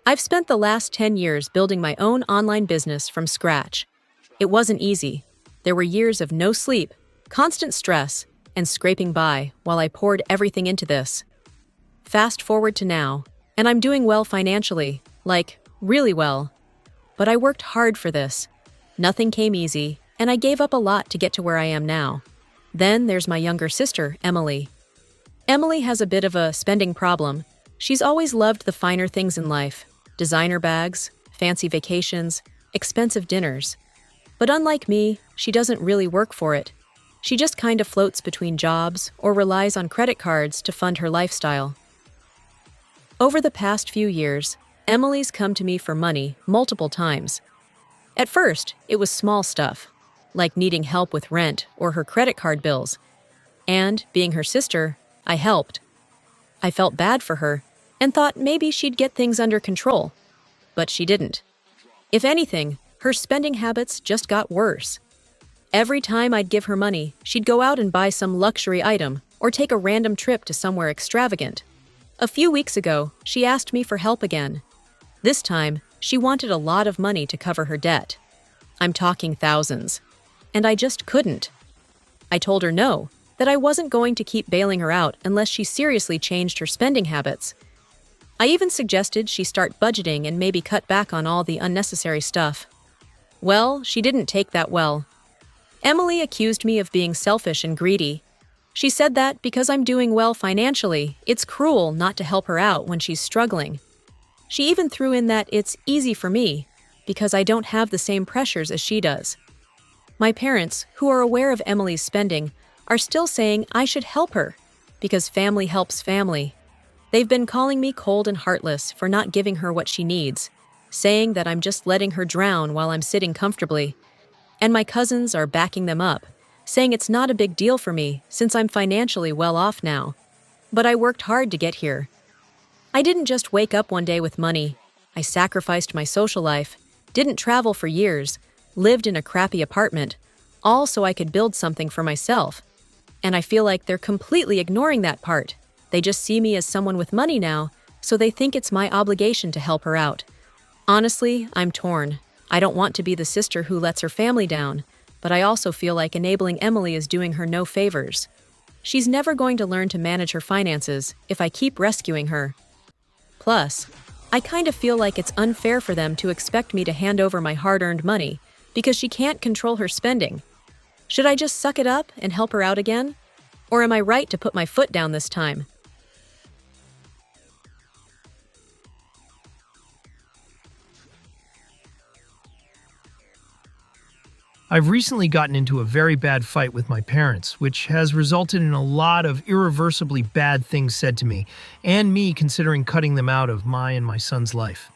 I've spent the last 10 years building my own online business from scratch. It wasn't easy. There were years of no sleep, constant stress, and scraping by while I poured everything into this. Fast forward to now, and I'm doing well financially, like, really well. But I worked hard for this. Nothing came easy, and I gave up a lot to get to where I am now. Then there's my younger sister, Emily. Emily has a bit of a spending problem. She's always loved the finer things in life: designer bags, fancy vacations, expensive dinners. But unlike me, she doesn't really work for it. She just kind of floats between jobs or relies on credit cards to fund her lifestyle. Over the past few years, Emily's come to me for money multiple times. At first, it was small stuff, like needing help with rent or her credit card bills. And, being her sister, I helped. I felt bad for her and thought maybe she'd get things under control. But she didn't. If anything, her spending habits just got worse. Every time I'd give her money, she'd go out and buy some luxury item or take a random trip to somewhere extravagant. A few weeks ago, she asked me for help again. This time, she wanted a lot of money to cover her debt. I'm talking thousands. And I just couldn't. I told her no, that I wasn't going to keep bailing her out unless she seriously changed her spending habits. I even suggested she start budgeting and maybe cut back on all the unnecessary stuff. Well, she didn't take that well. Emily accused me of being selfish and greedy. She said that because I'm doing well financially, it's cruel not to help her out when she's struggling. She even threw in that it's easy for me, because I don't have the same pressures as she does. My parents, who are aware of Emily's spending, are still saying I should help her, because family helps family. They've been calling me cold and heartless for not giving her what she needs, saying that I'm just letting her drown while I'm sitting comfortably. And my cousins are backing them up, saying it's not a big deal for me since I'm financially well off now. But I worked hard to get here. I didn't just wake up one day with money. I sacrificed my social life, didn't travel for years, lived in a crappy apartment, all so I could build something for myself. And I feel like they're completely ignoring that part. They just see me as someone with money now, so they think it's my obligation to help her out. Honestly, I'm torn. I don't want to be the sister who lets her family down, but I also feel like enabling Emily is doing her no favors. She's never going to learn to manage her finances if I keep rescuing her. Plus, I kind of feel like it's unfair for them to expect me to hand over my hard-earned money because she can't control her spending. Should I just suck it up and help her out again? Or am I right to put my foot down this time? I've recently gotten into a very bad fight with my parents, which has resulted in a lot of irreversibly bad things said to me, and me considering cutting them out of my and my son's life.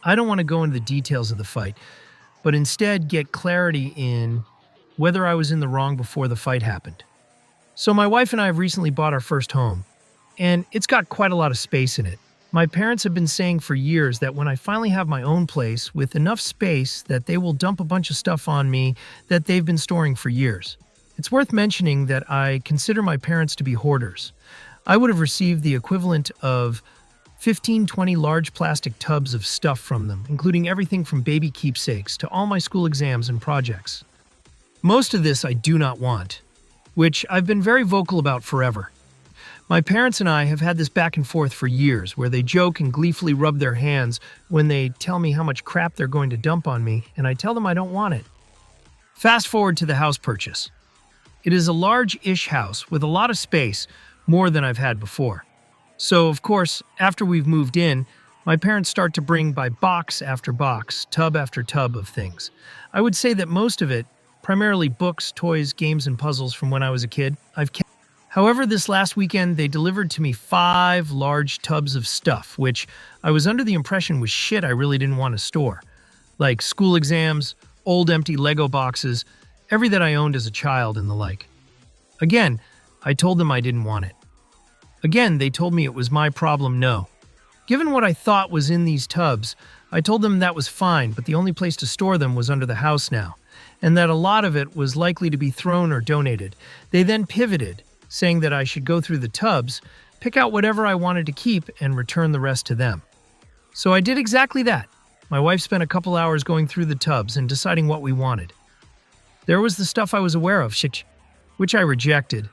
I don't want to go into the details of the fight, but instead get clarity in whether I was in the wrong before the fight happened. So my wife and I have recently bought our first home, and it's got quite a lot of space in it. My parents have been saying for years that when I finally have my own place with enough space that they will dump a bunch of stuff on me that they've been storing for years. It's worth mentioning that I consider my parents to be hoarders. I would have received the equivalent of 15-20 large plastic tubs of stuff from them, including everything from baby keepsakes to all my school exams and projects. Most of this I do not want, which I've been very vocal about forever. My parents and I have had this back and forth for years, where they joke and gleefully rub their hands when they tell me how much crap they're going to dump on me, and I tell them I don't want it. Fast forward to the house purchase. It is a large-ish house with a lot of space, more than I've had before. So, of course, after we've moved in, my parents start to bring by box after box, tub after tub of things. I would say that most of it, primarily books, toys, games, and puzzles from when I was a kid, I've kept. However, this last weekend, they delivered to me 5 large tubs of stuff, which I was under the impression was shit I really didn't want to store. Like school exams, old empty Lego boxes, every that I owned as a child and the like. Again, I told them I didn't want it. Again, they told me it was my problem, no. Given what I thought was in these tubs, I told them that was fine, but the only place to store them was under the house now, and that a lot of it was likely to be thrown or donated. They then pivoted, saying that I should go through the tubs, pick out whatever I wanted to keep, and return the rest to them. So I did exactly that. My wife spent a couple hours going through the tubs and deciding what we wanted. There was the stuff I was aware of, which I rejected,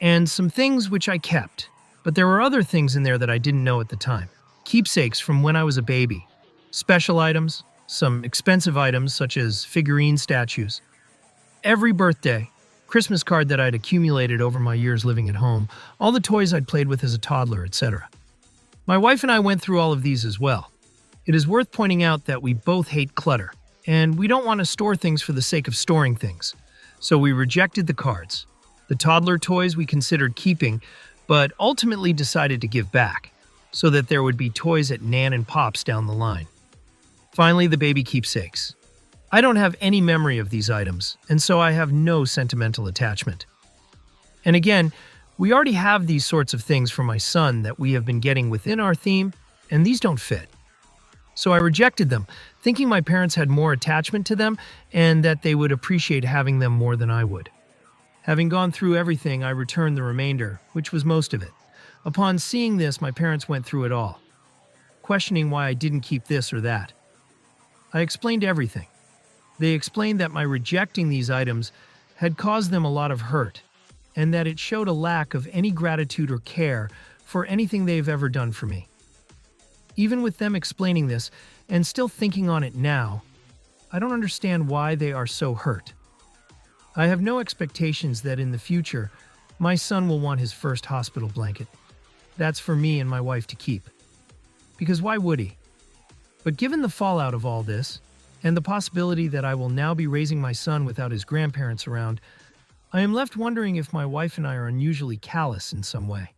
and some things which I kept. But there were other things in there that I didn't know at the time. Keepsakes from when I was a baby, special items, some expensive items such as figurine statues. Every birthday, Christmas card that I'd accumulated over my years living at home, all the toys I'd played with as a toddler, etc. My wife and I went through all of these as well. It is worth pointing out that we both hate clutter, and we don't want to store things for the sake of storing things. So we rejected the cards. The toddler toys we considered keeping, but ultimately decided to give back, so that there would be toys at Nan and Pop's down the line. Finally, the baby keepsakes. I don't have any memory of these items, and so I have no sentimental attachment. And again, we already have these sorts of things for my son that we have been getting within our theme, and these don't fit. So I rejected them, thinking my parents had more attachment to them and that they would appreciate having them more than I would. Having gone through everything, I returned the remainder, which was most of it. Upon seeing this, my parents went through it all, questioning why I didn't keep this or that. I explained everything. They explained that my rejecting these items had caused them a lot of hurt, and that it showed a lack of any gratitude or care for anything they've ever done for me. Even with them explaining this, and still thinking on it now, I don't understand why they are so hurt. I have no expectations that in the future, my son will want his first hospital blanket. That's for me and my wife to keep. Because why would he? But given the fallout of all this, and the possibility that I will now be raising my son without his grandparents around, I am left wondering if my wife and I are unusually callous in some way.